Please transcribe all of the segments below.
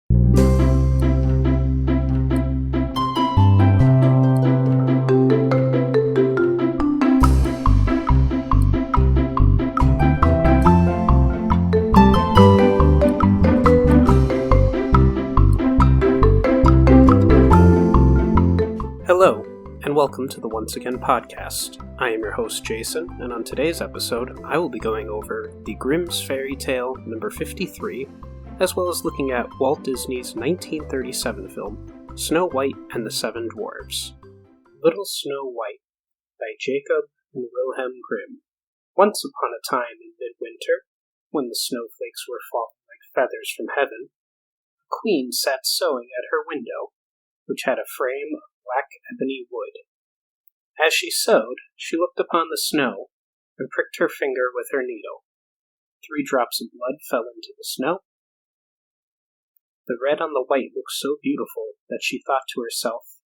Hello, and welcome to the Once Again podcast. I am your host, Jason, and on today's episode, I will be going over the Grimm's Fairy Tale number 53, as well as looking at Walt Disney's 1937 film, Snow White and the Seven Dwarfs. Little Snow White, by Jacob and Wilhelm Grimm. Once upon a time in midwinter, when the snowflakes were falling like feathers from heaven, a queen sat sewing at her window, which had a frame of black ebony wood. As she sewed, she looked upon the snow and pricked her finger with her needle. 3 drops of blood fell into the snow. The red on the white looked so beautiful that she thought to herself,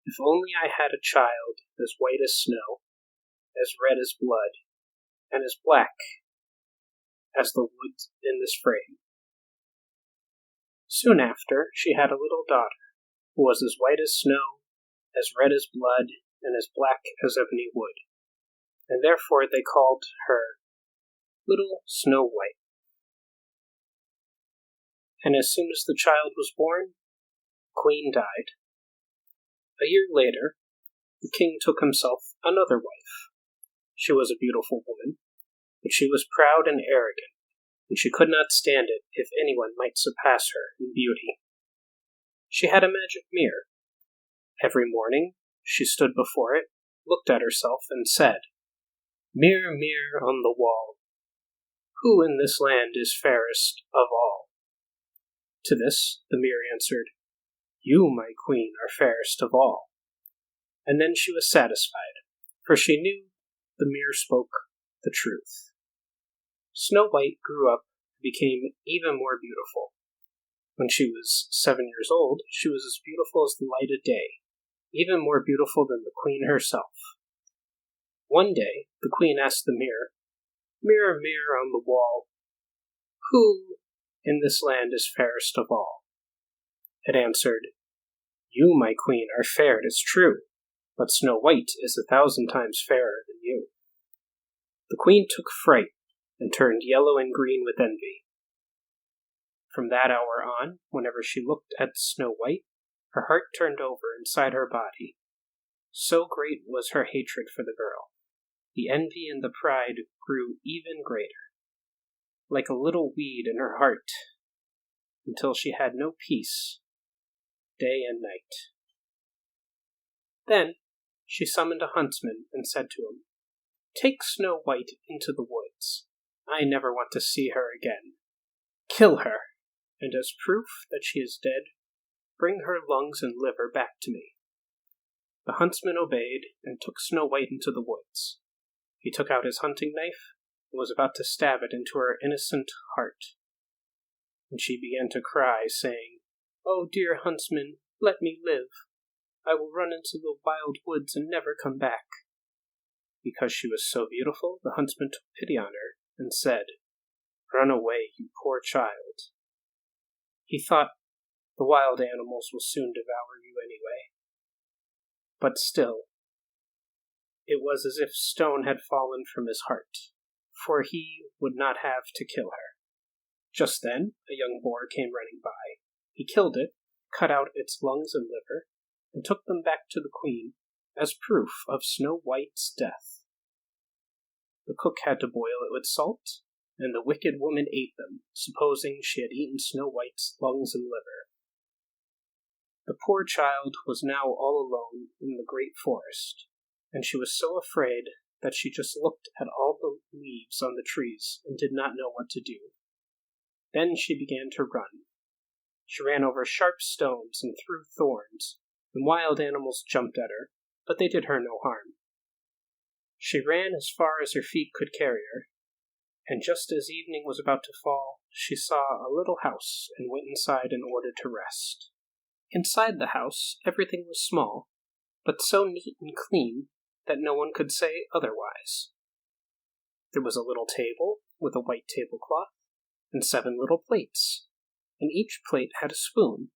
if only I had a child as white as snow, as red as blood, and as black as the wood in this frame. Soon after, she had a little daughter, who was as white as snow, as red as blood, and as black as ebony wood, and therefore they called her Little Snow White. And as soon as the child was born, the queen died. A year later, the king took himself another wife. She was a beautiful woman, but she was proud and arrogant, and she could not stand it if anyone might surpass her in beauty. She had a magic mirror. Every morning, she stood before it, looked at herself, and said, Mirror, mirror on the wall, who in this land is fairest of all? To this, the mirror answered, You, my queen, are fairest of all. And then she was satisfied, for she knew the mirror spoke the truth. Snow White grew up and became even more beautiful. When she was 7 years old, she was as beautiful as the light of day, even more beautiful than the queen herself. One day, the queen asked the mirror, Mirror, mirror on the wall, who in this land is fairest of all? It answered, You, my queen, are fair, it is true, but Snow White is 1,000 times fairer than you. The queen took fright and turned yellow and green with envy. From that hour on, whenever she looked at Snow White, her heart turned over inside her body. So great was her hatred for the girl. The envy and the pride grew even greater, like a little weed in her heart, until she had no peace, day and night. Then she summoned a huntsman and said to him, Take Snow White into the woods. I never want to see her again. Kill her, and as proof that she is dead, bring her lungs and liver back to me. The huntsman obeyed and took Snow White into the woods. He took out his hunting knife and was about to stab it into her innocent heart. And she began to cry, saying, Oh, dear huntsman, let me live. I will run into the wild woods and never come back. Because she was so beautiful, the huntsman took pity on her and said, Run away, you poor child. He thought, The wild animals will soon devour you anyway. But still, it was as if stone had fallen from his heart, for he would not have to kill her. Just then, a young boar came running by. He killed it, cut out its lungs and liver, and took them back to the queen as proof of Snow White's death. The cook had to boil it with salt, and the wicked woman ate them, supposing she had eaten Snow White's lungs and liver. The poor child was now all alone in the great forest, and she was so afraid that she just looked at all the leaves on the trees and did not know what to do. Then she began to run. She ran over sharp stones and through thorns, and wild animals jumped at her, but they did her no harm. She ran as far as her feet could carry her, and just as evening was about to fall, she saw a little house and went inside in order to rest. Inside the house, everything was small, but so neat and clean that no one could say otherwise. There was a little table with a white tablecloth and 7 little plates, and each plate had a spoon,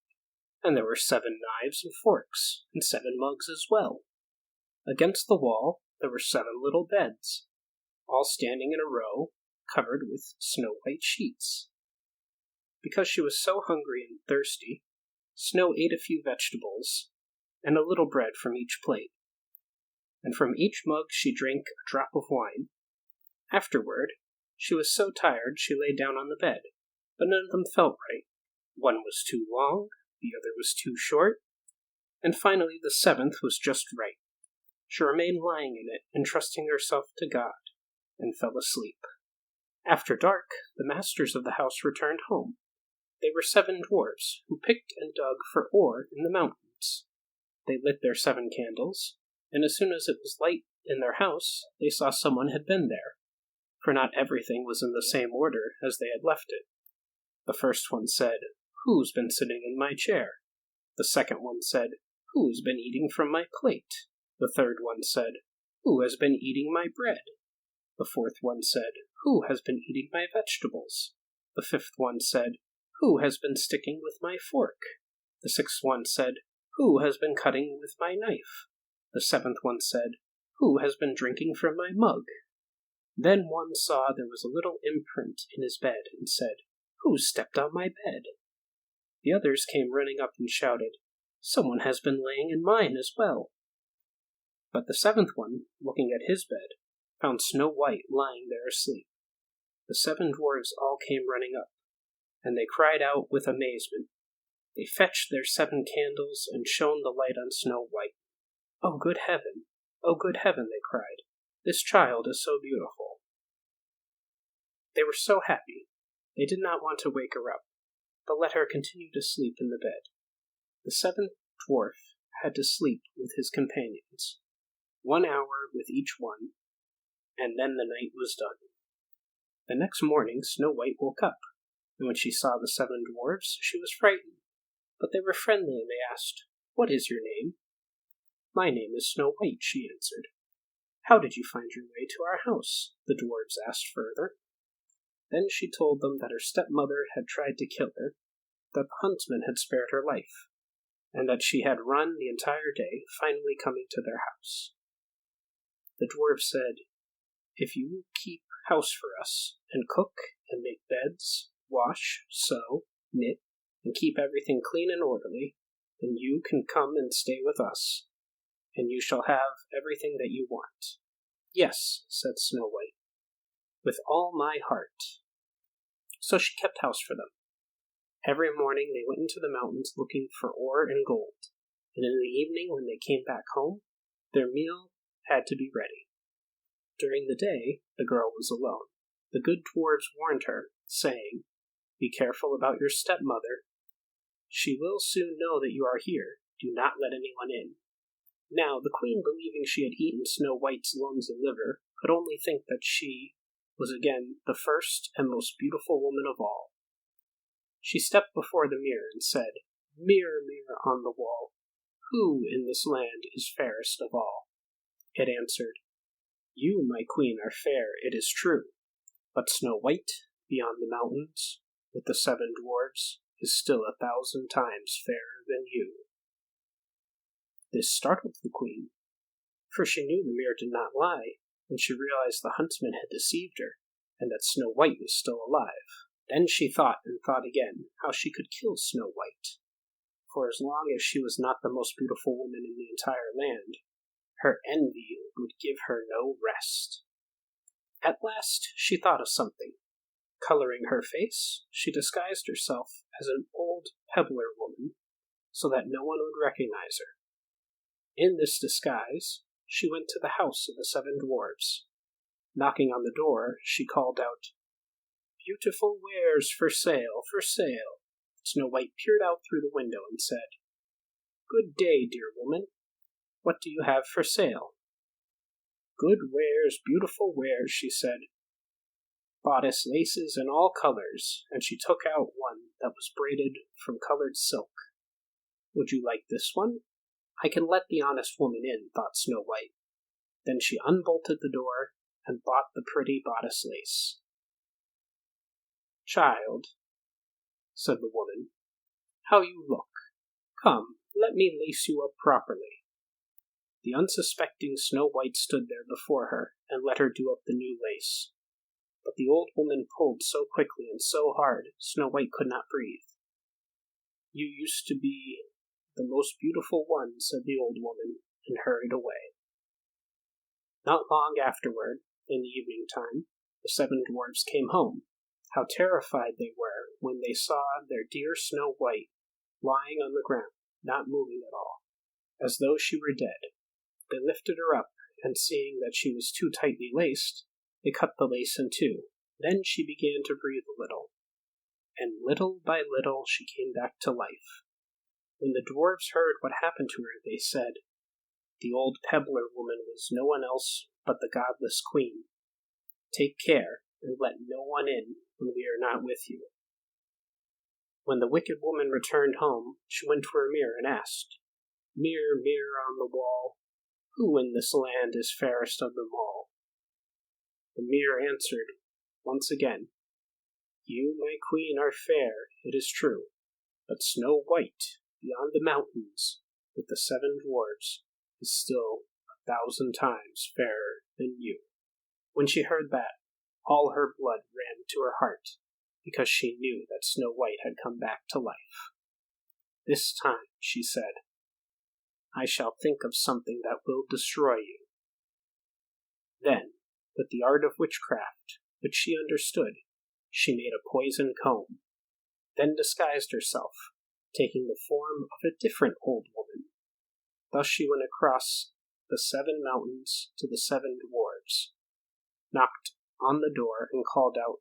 and there were 7 knives and forks, and 7 mugs as well. Against the wall there were 7 little beds, all standing in a row, covered with snow-white sheets. Because she was so hungry and thirsty, Snow ate a few vegetables, and a little bread from each plate, and from each mug she drank a drop of wine. Afterward, she was so tired she lay down on the bed, but none of them felt right. One was too long, the other was too short, and finally the 7th was just right. She remained lying in it, entrusting herself to God, and fell asleep. After dark, the masters of the house returned home. They were 7 dwarfs, who picked and dug for ore in the mountains. They lit their 7 candles, and as soon as it was light in their house, they saw someone had been there, for not everything was in the same order as they had left it. The first one said, "Who's been sitting in my chair?" The second one said, "Who's been eating from my plate?" The third one said, "Who has been eating my bread?" The fourth one said, "Who has been eating my vegetables?" The fifth one said, "Who has been sticking with my fork?" The sixth one said, "Who has been cutting with my knife?" The 7th one said, "Who has been drinking from my mug?" Then one saw there was a little imprint in his bed, and said, "Who stepped on my bed?" The others came running up and shouted, "Someone has been laying in mine as well." But the 7th one, looking at his bed, found Snow White lying there asleep. The 7 dwarfs all came running up, and they cried out with amazement. They fetched their 7 candles and shone the light on Snow White. "Oh, good heaven! Oh, good heaven!" they cried. "This child is so beautiful." They were so happy, they did not want to wake her up, but let her continue to sleep in the bed. The 7th dwarf had to sleep with his companions, 1 hour with each one, and then the night was done. The next morning Snow White woke up, and when she saw the 7 dwarfs, she was frightened, but they were friendly, and they asked, "What is your name?" "My name is Snow White," she answered. "How did you find your way to our house?" the dwarfs asked further. Then she told them that her stepmother had tried to kill her, that the huntsman had spared her life, and that she had run the entire day, finally coming to their house. The dwarf said, "If you will keep house for us, and cook and make beds, wash, sew, knit, and keep everything clean and orderly, then you can come and stay with us, and you shall have everything that you want." "Yes," said Snow White, "with all my heart." So she kept house for them. Every morning they went into the mountains looking for ore and gold, and in the evening when they came back home, their meal had to be ready. During the day, the girl was alone. The good dwarfs warned her, saying, "Be careful about your stepmother. She will soon know that you are here. Do not let anyone in." Now, the queen, believing she had eaten Snow White's lungs and liver, could only think that she was again the first and most beautiful woman of all. She stepped before the mirror and said, "Mirror, mirror on the wall, who in this land is fairest of all?" It answered, "You, my queen, are fair, it is true, but Snow White, beyond the mountains, with the 7 dwarfs, is still 1,000 times fairer than you." This startled the queen, for she knew the mirror did not lie, and she realized the huntsman had deceived her, and that Snow White was still alive. Then she thought and thought again how she could kill Snow White, for as long as she was not the most beautiful woman in the entire land, her envy would give her no rest. At last she thought of something. Coloring her face, she disguised herself as an old peddler woman, so that no one would recognize her. In this disguise, she went to the house of the 7 dwarfs. Knocking on the door, she called out, "Beautiful wares for sale, for sale." Snow White peered out through the window and said, "Good day, dear woman. What do you have for sale?" "Good wares, beautiful wares," she said. "Bodice laces in all colors," and she took out one that was braided from colored silk. "Would you like this one? I can let the honest woman in," thought Snow White. Then she unbolted the door and bought the pretty bodice lace. "Child, said the woman. "How you look! Come, let me lace you up properly." The unsuspecting Snow White stood there before her and let her do up the new lace. But the old woman pulled so quickly and so hard, Snow White could not breathe. "You used to be the most beautiful one," said the old woman, and hurried away. Not long afterward, in the evening time, the 7 dwarfs came home. How terrified they were when they saw their dear Snow White lying on the ground, not moving at all, as though she were dead. They lifted her up, and seeing that she was too tightly laced, they cut the lace in two. Then she began to breathe a little, and little by little she came back to life. When the dwarfs heard what happened to her, they said, "The old pebbler woman was no one else but the godless queen. Take care, and let no one in when we are not with you." When the wicked woman returned home, she went to her mirror and asked, "Mirror, mirror on the wall, who in this land is fairest of them all?" The mirror answered once again, "You, my queen, are fair, it is true, but Snow White, beyond the mountains, with the 7 dwarfs, is still 1,000 times fairer than you." When she heard that, all her blood ran to her heart, because she knew that Snow White had come back to life. "This time," she said, "I shall think of something that will destroy you." Then, with the art of witchcraft, which she understood, she made a poison comb, then disguised herself, taking the form of a different old woman. Thus she went across the 7 mountains to the 7 dwarfs, knocked on the door, and called out,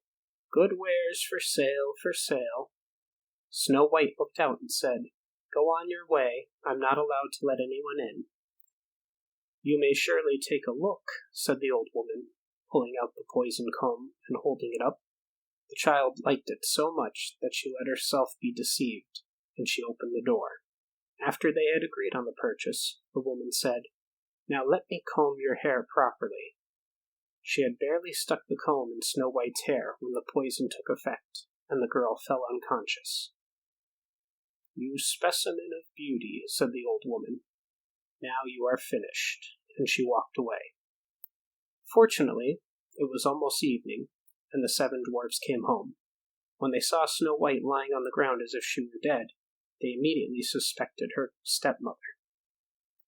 "Good wares for sale, for sale." Snow White looked out and said, "Go on your way, I'm not allowed to let anyone in." "You may surely take a look," said the old woman, pulling out the poison comb and holding it up. The child liked it so much that she let herself be deceived, and she opened the door. After they had agreed on the purchase, the woman said, "Now let me comb your hair properly." She had barely stuck the comb in Snow White's hair when the poison took effect, and the girl fell unconscious. "You specimen of beauty," said the old woman. "Now you are finished," and she walked away. Fortunately, it was almost evening, and the 7 dwarfs came home. When they saw Snow White lying on the ground as if she were dead, they immediately suspected her stepmother.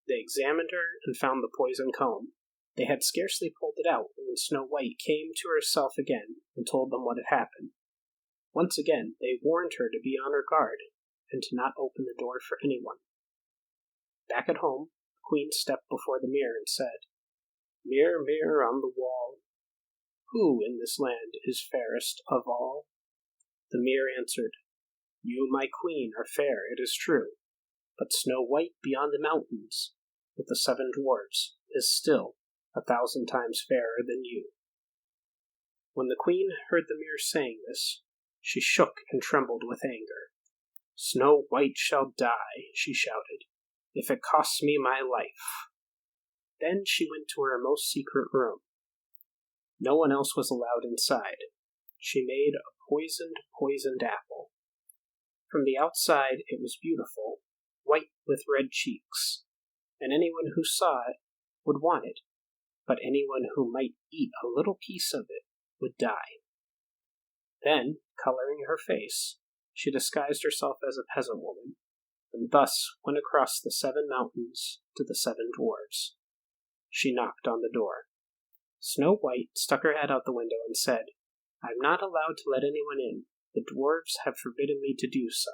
They examined her and found the poison comb. They had scarcely pulled it out when Snow White came to herself again and told them what had happened. Once again they warned her to be on her guard and to not open the door for anyone. Back at home, the queen stepped before the mirror and said, "Mirror, mirror on the wall, who in this land is fairest of all?" The mirror answered, "You, my queen, are fair, it is true, but Snow White beyond the mountains, with the 7 dwarfs, is still 1,000 times fairer than you." When the queen heard the mirror saying this, she shook and trembled with anger. "Snow White shall die," she shouted, "if it costs me my life." Then she went to her most secret room. No one else was allowed inside. She made a poisoned apple. From the outside it was beautiful, white with red cheeks, and anyone who saw it would want it, but anyone who might eat a little piece of it would die. Then, coloring her face, she disguised herself as a peasant woman, and thus went across the 7 mountains to the 7 dwarfs. She knocked on the door. Snow White stuck her head out the window and said, "I am not allowed to let anyone in. The dwarfs have forbidden me to do so."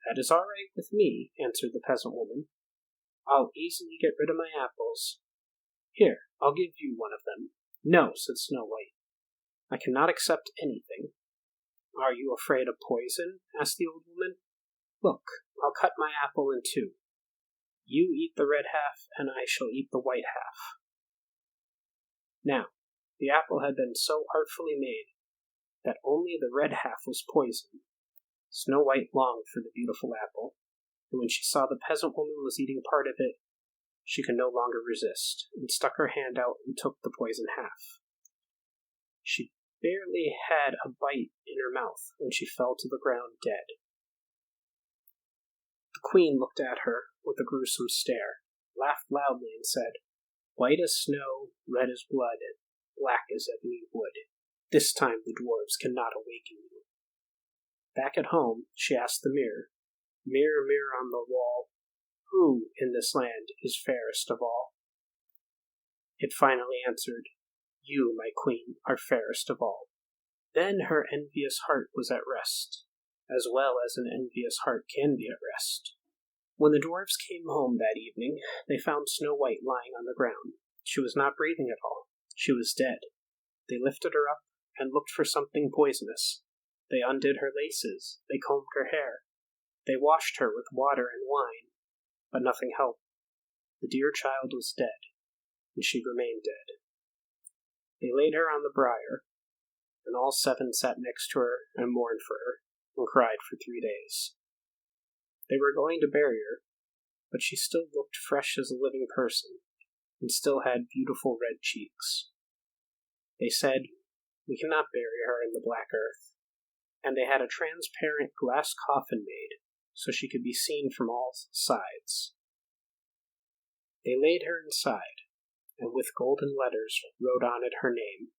"That is all right with me," answered the peasant woman. "I'll easily get rid of my apples. Here, I'll give you one of them." "No," said Snow White. "I cannot accept anything." "Are you afraid of poison?" asked the old woman. "Look, I'll cut my apple in 2. You eat the red half, and I shall eat the white half." Now, the apple had been so artfully made that only the red half was poisoned. Snow White longed for the beautiful apple, and when she saw the peasant woman was eating part of it, she could no longer resist, and stuck her hand out and took the poisoned half. She barely had a bite in her mouth when she fell to the ground dead. The queen looked at her with a gruesome stare, laughed loudly, and said, "White as snow, red as blood, black as ebony wood. This time the dwarves cannot awaken you." Back at home, she asked the mirror, "Mirror, mirror on the wall, who in this land is fairest of all?" It finally answered, "You, my queen, are fairest of all." Then her envious heart was at rest, as well as an envious heart can be at rest. When the dwarves came home that evening, they found Snow White lying on the ground. She was not breathing at all. She was dead. They lifted her up and looked for something poisonous. They undid her laces. They combed her hair. They washed her with water and wine, but nothing helped. The dear child was dead, and she remained dead. They laid her on the briar, and all 7 sat next to her and mourned for her, and cried for 3 days. They were going to bury her, but she still looked fresh as a living person, and still had beautiful red cheeks. They said, "We cannot bury her in the black earth," and they had a transparent glass coffin made, so she could be seen from all sides. They laid her inside, and with golden letters wrote on it her name,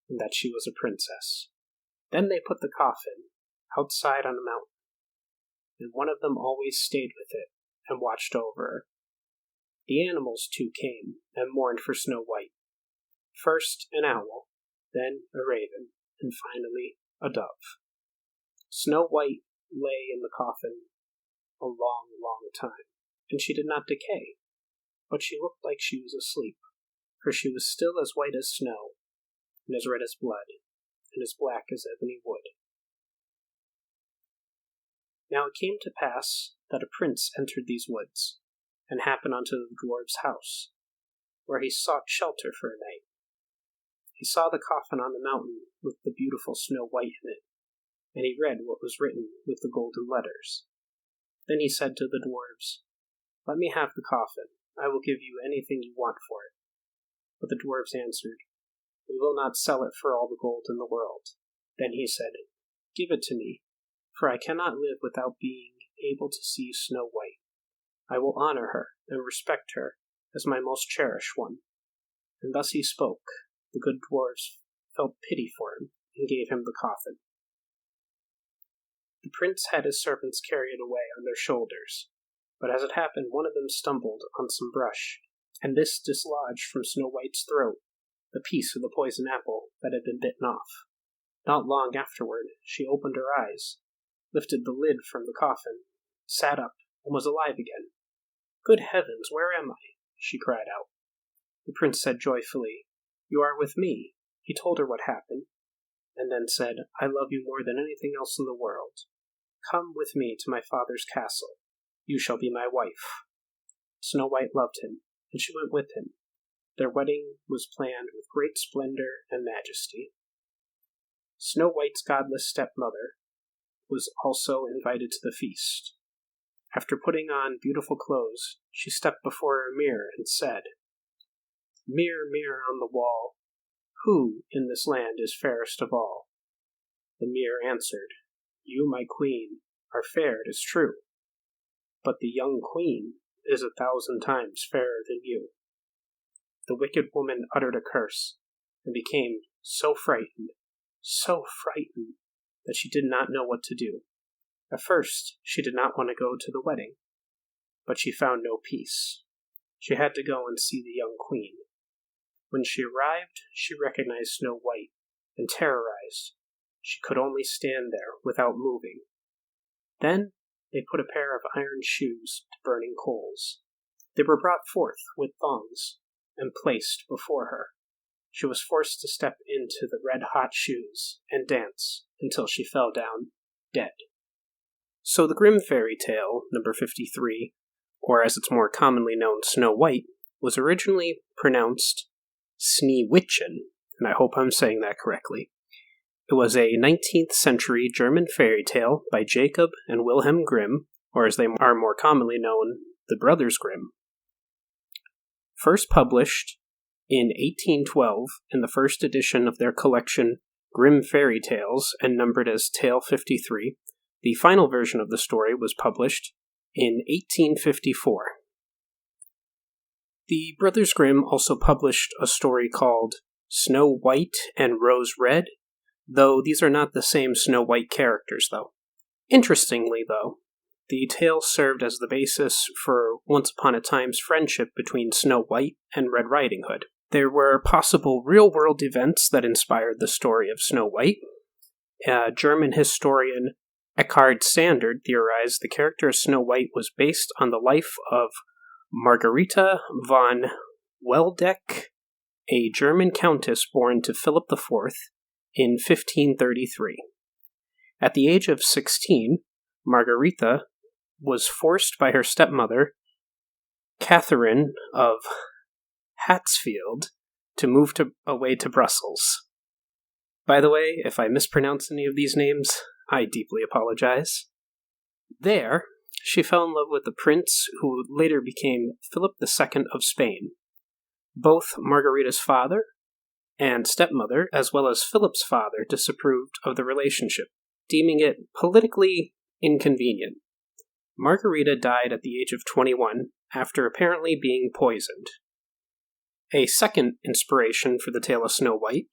and that she was a princess. Then they put the coffin outside on a mountain, and one of them always stayed with it and watched over her. The animals too came and mourned for Snow White. First an owl, then a raven, and finally a dove. Snow White lay in the coffin a long, long time, and she did not decay, but she looked like she was asleep, for she was still as white as snow, and as red as blood, and as black as ebony wood. Now it came to pass that a prince entered these woods, and happened unto the dwarf's house, where he sought shelter for a night. He saw the coffin on the mountain with the beautiful Snow White in it, and he read what was written with the golden letters. Then he said to the dwarves, "Let me have the coffin. I will give you anything you want for it." But the dwarves answered, "We will not sell it for all the gold in the world." Then he said, "Give it to me, for I cannot live without being able to see Snow White. I will honor her and respect her as my most cherished one." And thus he spoke. The good dwarves felt pity for him and gave him the coffin. The prince had his servants carry it away on their shoulders, but as it happened, one of them stumbled on some brush, and this dislodged from Snow White's throat the piece of the poison apple that had been bitten off. Not long afterward, she opened her eyes, lifted the lid from the coffin, sat up, and was alive again. "Good heavens, where am I?" she cried out. The prince said joyfully, "You are with me." He told her what happened, and then said, "I love you more than anything else in the world. Come with me to my father's castle. You shall be my wife." Snow White loved him, and she went with him. Their wedding was planned with great splendor and majesty. Snow White's godless stepmother was also invited to the feast. After putting on beautiful clothes, she stepped before a mirror and said, "Mirror, mirror on the wall, who in this land is fairest of all?" The mirror answered, "You, my queen, are fair, it is true, but the young queen is 1,000 times fairer than you." The wicked woman uttered a curse, and became so frightened, that she did not know what to do. At first, she did not want to go to the wedding, but she found no peace. She had to go and see the young queen. When she arrived, she recognized Snow White, and terrorized, she could only stand there without moving. Then they put a pair of iron shoes to burning coals. They were brought forth with thongs, and placed before her. She was forced to step into the red-hot shoes and dance until she fell down dead. So the Grimm fairy tale, number 53, or as it's more commonly known, Snow White, was originally pronounced Sneewittchen, and I hope I'm saying that correctly. It was a 19th century German fairy tale by Jacob and Wilhelm Grimm, or as they are more commonly known, the Brothers Grimm. First published in 1812 in the first edition of their collection Grimm Fairy Tales and numbered as Tale 53. The final version of the story was published in 1854. The Brothers Grimm also published a story called Snow White and Rose Red, though these are not the same Snow White characters, though. Interestingly, though, the tale served as the basis for once upon a time's friendship between Snow White and Red Riding Hood. There were possible real-world events that inspired the story of Snow White. German historian Eckhard Sandert theorized the character of Snow White was based on the life of Margarita von Weldeck, a German countess born to Philip IV in 1533. At the age of 16, Margarita was forced by her stepmother, Catherine of Hatzfield, to move away to Brussels. By the way, if I mispronounce any of these names, I deeply apologize. There, she fell in love with the prince who later became Philip II of Spain. Both Margarita's father and stepmother, as well as Philip's father, disapproved of the relationship, deeming it politically inconvenient. Margarita died at the age of 21 after apparently being poisoned. A second inspiration for the tale of Snow White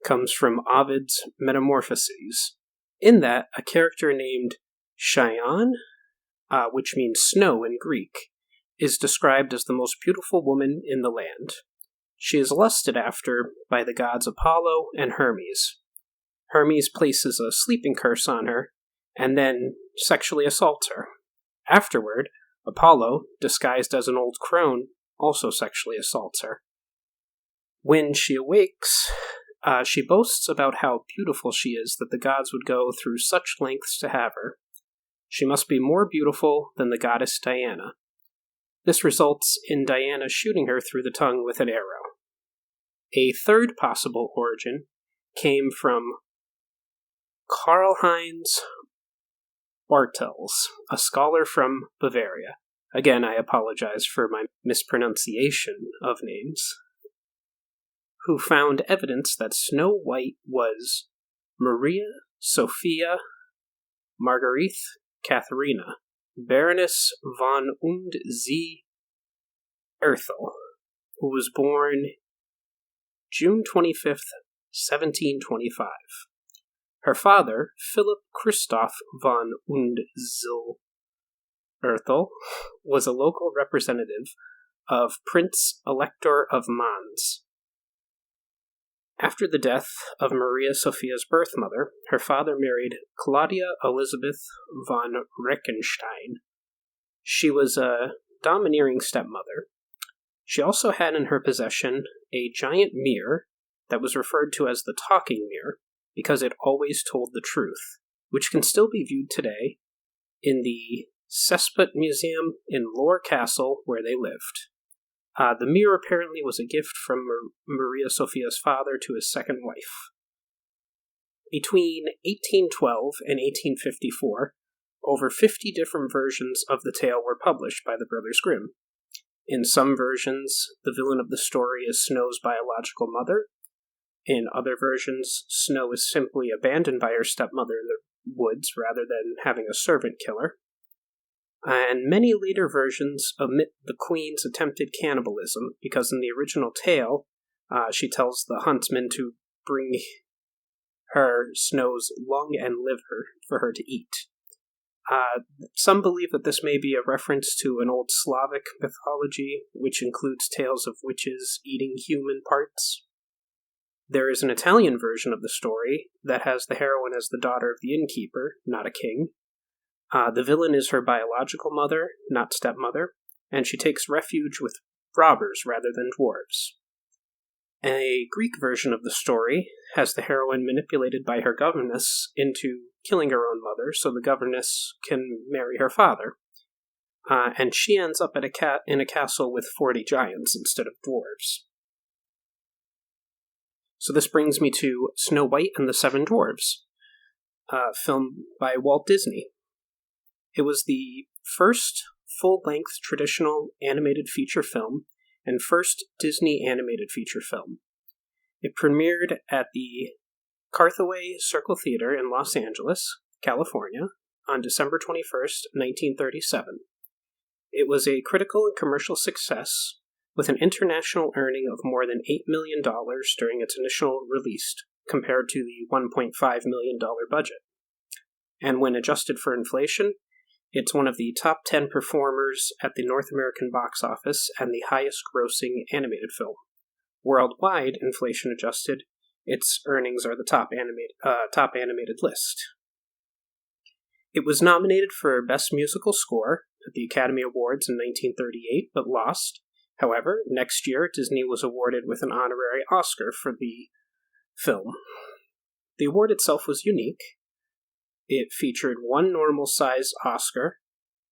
comes from Ovid's Metamorphoses. In that, a character named Cheyenne, which means snow in Greek, is described as the most beautiful woman in the land. She is lusted after by the gods Apollo and Hermes. Hermes places a sleeping curse on her, and then sexually assaults her. Afterward, Apollo, disguised as an old crone, also sexually assaults her. When she awakes, she boasts about how beautiful she is that the gods would go through such lengths to have her. She must be more beautiful than the goddess Diana. This results in Diana shooting her through the tongue with an arrow. A third possible origin came from Karl-Heinz Bartels, a scholar from Bavaria. Again, I apologize for my mispronunciation of names. Who found evidence that Snow White was Maria Sophia Margarete Katharina, Baroness von und Sie Erthel, who was born June 25th, 1725. Her father, Philip Christoph von und Zil Erthel, was a local representative of Prince Elector of Mainz. After the death of Maria Sophia's birth mother, her father married Claudia Elizabeth von Reichenstein. She was a domineering stepmother. She also had in her possession a giant mirror that was referred to as the talking mirror because it always told the truth, which can still be viewed today in the Cesput Museum in Lohr Castle where they lived. The mirror apparently was a gift from Maria Sophia's father to his second wife. Between 1812 and 1854, over 50 different versions of the tale were published by the Brothers Grimm. In some versions, the villain of the story is Snow's biological mother. In other versions, Snow is simply abandoned by her stepmother in the woods rather than having a servant kill her. And many later versions omit the queen's attempted cannibalism, because in the original tale, she tells the huntsman to bring her Snow's lung and liver for her to eat. Some believe that this may be a reference to an old Slavic mythology, which includes tales of witches eating human parts. There is an Italian version of the story that has the heroine as the daughter of the innkeeper, not a king. The villain is her biological mother, not stepmother, and she takes refuge with robbers rather than dwarves. A Greek version of the story has the heroine manipulated by her governess into killing her own mother so the governess can marry her father, and she ends up at in a castle with 40 giants instead of dwarves. So this brings me to Snow White and the Seven Dwarfs, filmed by Walt Disney. It was the first full-length traditional animated feature film and first Disney animated feature film. It premiered at the Carthaway Circle Theater in Los Angeles, California, on December 21st, 1937. It was a critical and commercial success, with an international earning of more than $8 million during its initial release, compared to the $1.5 million budget. And when adjusted for inflation, it's one of the top 10 performers at the North American box office and the highest-grossing animated film. Worldwide, inflation adjusted, its earnings are the top animated list. It was nominated for Best Musical Score at the Academy Awards in 1938, but lost. However, next year, Disney was awarded with an honorary Oscar for the film. The award itself was unique. It featured one normal-size Oscar,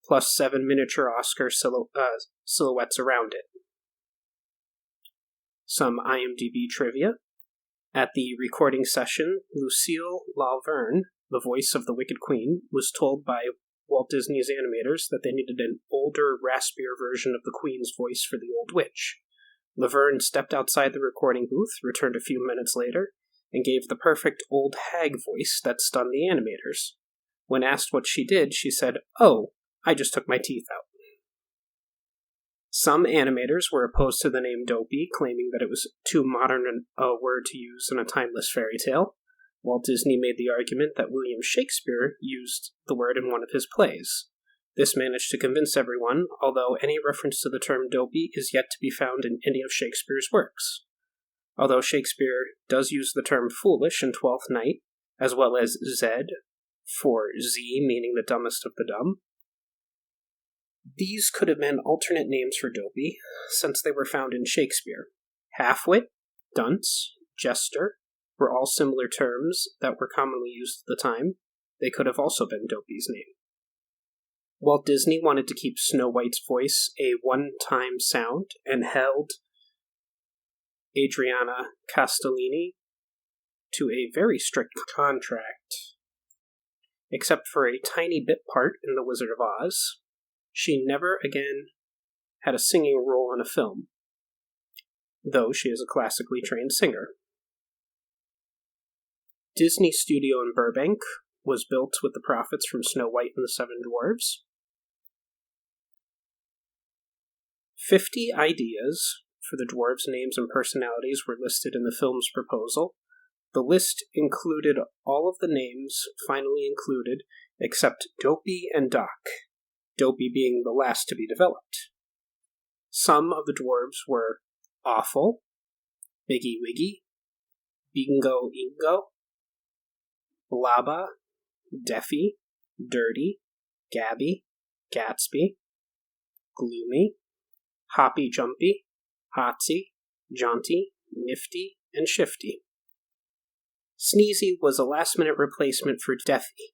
plus 7 miniature Oscar silhouettes around it. Some IMDb trivia. At the recording session, Lucille Laverne, the voice of the Wicked Queen, was told by Walt Disney's animators that they needed an older, raspier version of the Queen's voice for the Old Witch. Laverne stepped outside the recording booth, returned a few minutes later, and gave the perfect old hag voice that stunned the animators. When asked what she did, she said, "Oh, I just took my teeth out." Some animators were opposed to the name Dopey, claiming that it was too modern a word to use in a timeless fairy tale. Walt Disney made the argument that William Shakespeare used the word in one of his plays. This managed to convince everyone, although any reference to the term Dopey is yet to be found in any of Shakespeare's works. Although Shakespeare does use the term foolish in Twelfth Night, as well as Zed, for Z meaning the dumbest of the dumb, these could have been alternate names for Dopey, since they were found in Shakespeare. Halfwit, dunce, jester were all similar terms that were commonly used at the time. They could have also been Dopey's name. Walt Disney wanted to keep Snow White's voice a one-time sound and held Adriana Castellini to a very strict contract. Except for a tiny bit part in The Wizard of Oz, she never again had a singing role in a film, though she is a classically trained singer. Disney Studio in Burbank was built with the profits from Snow White and the Seven Dwarfs. 50 ideas for the dwarves' names and personalities were listed in the film's proposal. The list included all of the names finally included except Dopey and Doc, Dopey being the last to be developed. Some of the dwarves were Awful, Biggie Wiggy, Bingo Ingo, Blabba, Deffy, Dirty, Gabby, Gatsby, Gloomy, Hoppy Jumpy, Hotsy, Jaunty, Nifty, and Shifty. Sneezy was a last-minute replacement for Deffy.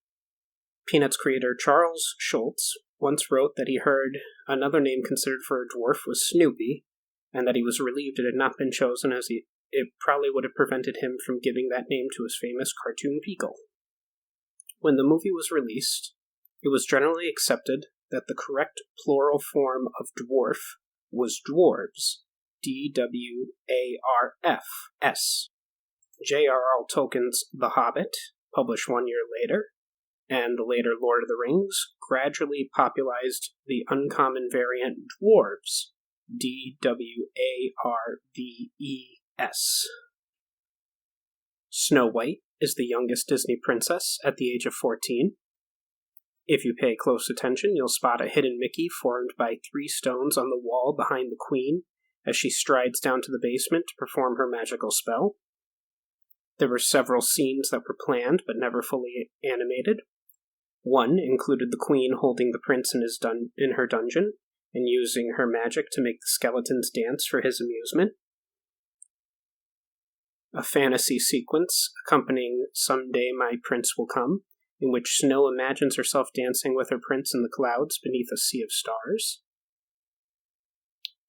Peanuts creator Charles Schulz once wrote that he heard another name considered for a dwarf was Snoopy, and that he was relieved it had not been chosen as it probably would have prevented him from giving that name to his famous cartoon Beagle. When the movie was released, it was generally accepted that the correct plural form of dwarf was dwarves, D-W-A-R-F-S. J.R.R. Tolkien's The Hobbit, published 1 year later, and the later Lord of the Rings, gradually popularized the uncommon variant dwarves, D-W-A-R-V-E-S. Snow White is the youngest Disney princess at the age of 14. If you pay close attention, you'll spot a hidden Mickey formed by 3 stones on the wall behind the Queen as she strides down to the basement to perform her magical spell. There were several scenes that were planned but never fully animated. One included the Queen holding the prince in her dungeon and using her magic to make the skeletons dance for his amusement. A fantasy sequence accompanying Someday My Prince Will Come, in which Snow imagines herself dancing with her prince in the clouds beneath a sea of stars.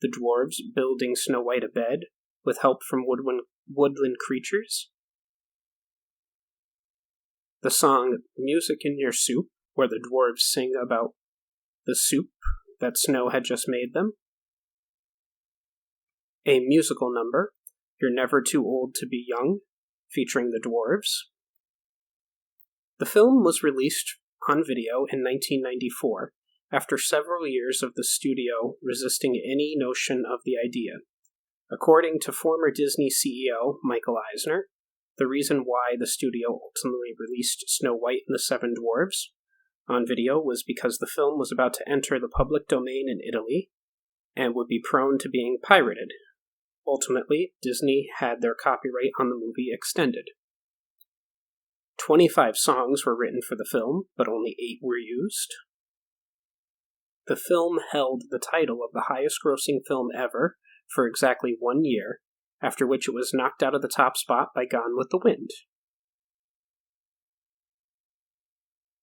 The dwarves building Snow White a bed with help from woodland creatures. The song Music in Your Soup, where the dwarves sing about the soup that Snow had just made them. A musical number, You're Never Too Old to Be Young, featuring the Dwarfs. The film was released on video in 1994, after several years of the studio resisting any notion of the idea. According to former Disney CEO Michael Eisner, the reason why the studio ultimately released Snow White and the Seven Dwarfs on video was because the film was about to enter the public domain in Italy and would be prone to being pirated. Ultimately, Disney had their copyright on the movie extended. 25 songs were written for the film, but only 8 were used. The film held the title of the highest-grossing film ever for exactly 1 year, after which it was knocked out of the top spot by Gone with the Wind.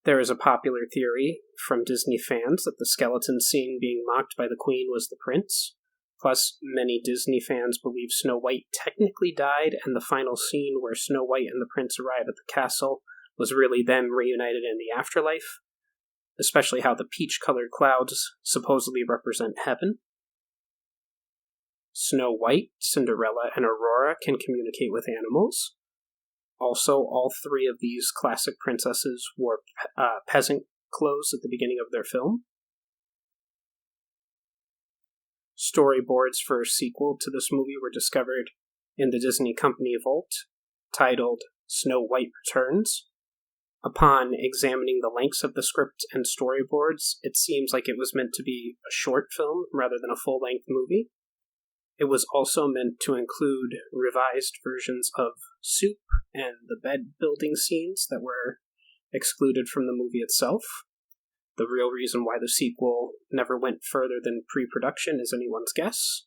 There is a popular theory from Disney fans that the skeleton scene being mocked by the Queen was the prince. Plus, many Disney fans believe Snow White technically died, and the final scene where Snow White and the prince arrive at the castle was really them reunited in the afterlife, especially how the peach-colored clouds supposedly represent heaven. Snow White, Cinderella, and Aurora can communicate with animals. Also, all 3 of these classic princesses wore peasant clothes at the beginning of their film. Storyboards for a sequel to this movie were discovered in the Disney company Walt, titled Snow White Returns. Upon examining the lengths of the script and storyboards, it seems like it was meant to be a short film rather than a full-length movie. It was also meant to include revised versions of Soup and the bed-building scenes that were excluded from the movie itself. The real reason why the sequel never went further than pre-production is anyone's guess.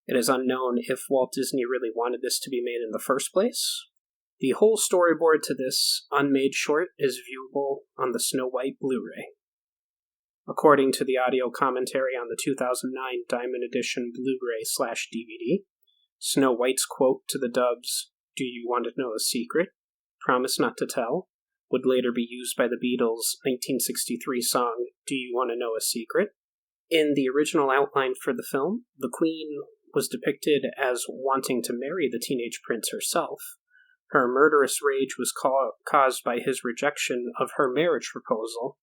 It is unknown if Walt Disney really wanted this to be made in the first place. The whole storyboard to this unmade short is viewable on the Snow White Blu-ray. According to the audio commentary on the 2009 Diamond Edition Blu-ray/DVD, Snow White's quote to the Dubs, "Do you want to know a secret? Promise not to tell," would later be used by the Beatles' 1963 song, "Do You Want to Know a Secret?" In the original outline for the film, the Queen was depicted as wanting to marry the teenage prince herself. Her murderous rage was caused by his rejection of her marriage proposal,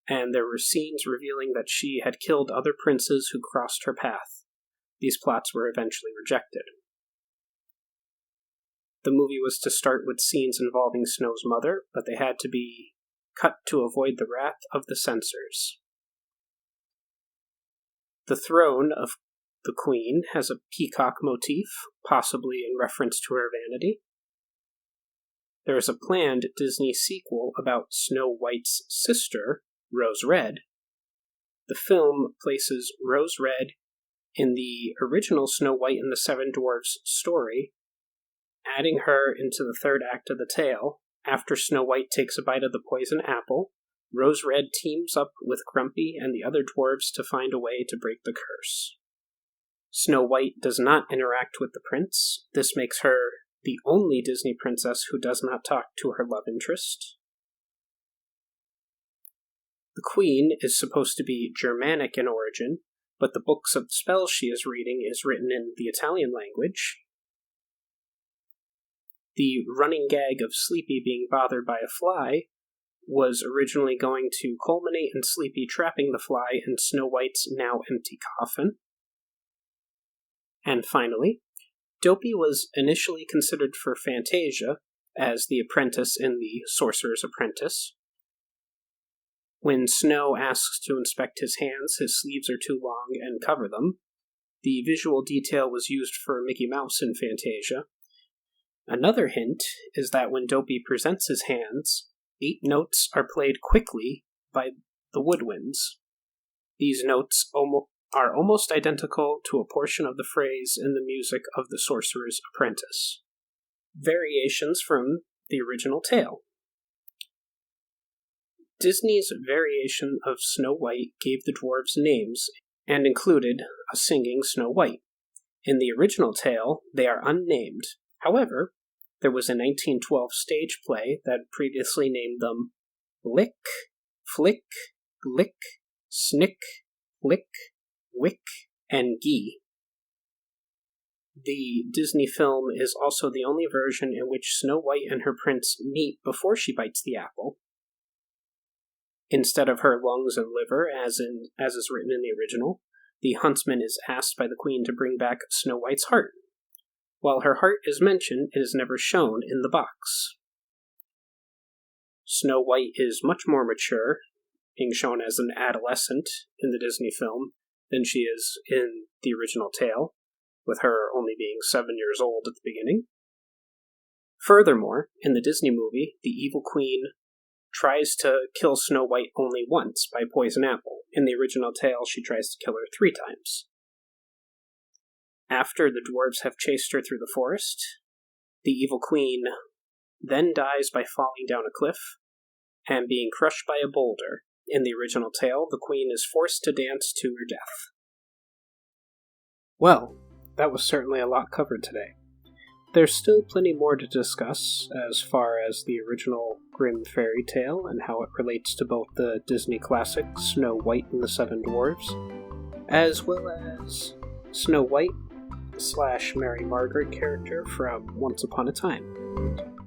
and there were scenes revealing that she had killed other princes who crossed her path. These plots were eventually rejected. The movie was to start with scenes involving Snow's mother, but they had to be cut to avoid the wrath of the censors. The throne of the Queen has a peacock motif, possibly in reference to her vanity. There is a planned Disney sequel about Snow White's sister, Rose Red. The film places Rose Red in the original Snow White and the Seven Dwarfs story, adding her into the third act of the tale. After Snow White takes a bite of the poison apple, Rose Red teams up with Grumpy and the other dwarves to find a way to break the curse. Snow White does not interact with the prince. This makes her the only Disney princess who does not talk to her love interest. The Queen is supposed to be Germanic in origin, but the books of spells she is reading is written in the Italian language. The running gag of Sleepy being bothered by a fly was originally going to culminate in Sleepy trapping the fly in Snow White's now empty coffin. And finally, Dopey was initially considered for Fantasia as the apprentice in The Sorcerer's Apprentice. When Snow asks to inspect his hands, his sleeves are too long and cover them. The visual detail was used for Mickey Mouse in Fantasia. Another hint is that when Dopey presents his hands, 8 notes are played quickly by the woodwinds. These notes are almost identical to a portion of the phrase in the music of The Sorcerer's Apprentice. Variations from the original tale. Disney's variation of Snow White gave the dwarves names and included a singing Snow White. In the original tale, they are unnamed. However, there was a 1912 stage play that previously named them Lick, Flick, Lick, Snick, Lick, Wick, and Gee. The Disney film is also the only version in which Snow White and her prince meet before she bites the apple, instead of her lungs and liver, as is written in the original. The huntsman is asked by the queen to bring back Snow White's heart. While her heart is mentioned, it is never shown in the box. Snow White is much more mature, being shown as an adolescent in the Disney film than she is in the original tale, with her only being 7 years old at the beginning. Furthermore, in the Disney movie, the evil queen tries to kill Snow White only once by poison apple. In the original tale, she tries to kill her 3 times. After the dwarves have chased her through the forest, the evil queen then dies by falling down a cliff and being crushed by a boulder. In the original tale, the queen is forced to dance to her death. Well, that was certainly a lot covered today. There's still plenty more to discuss as far as the original Grimm fairy tale and how it relates to both the Disney classic Snow White and the Seven Dwarfs, as well as Snow White / Mary Margaret character from Once Upon a Time.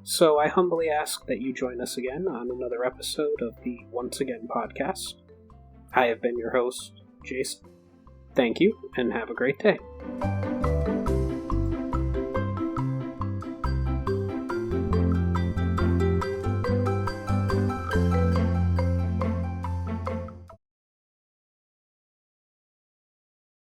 So I humbly ask that you join us again on another episode of the Once Again podcast. I have been your host, Jason. Thank you, and have a great day.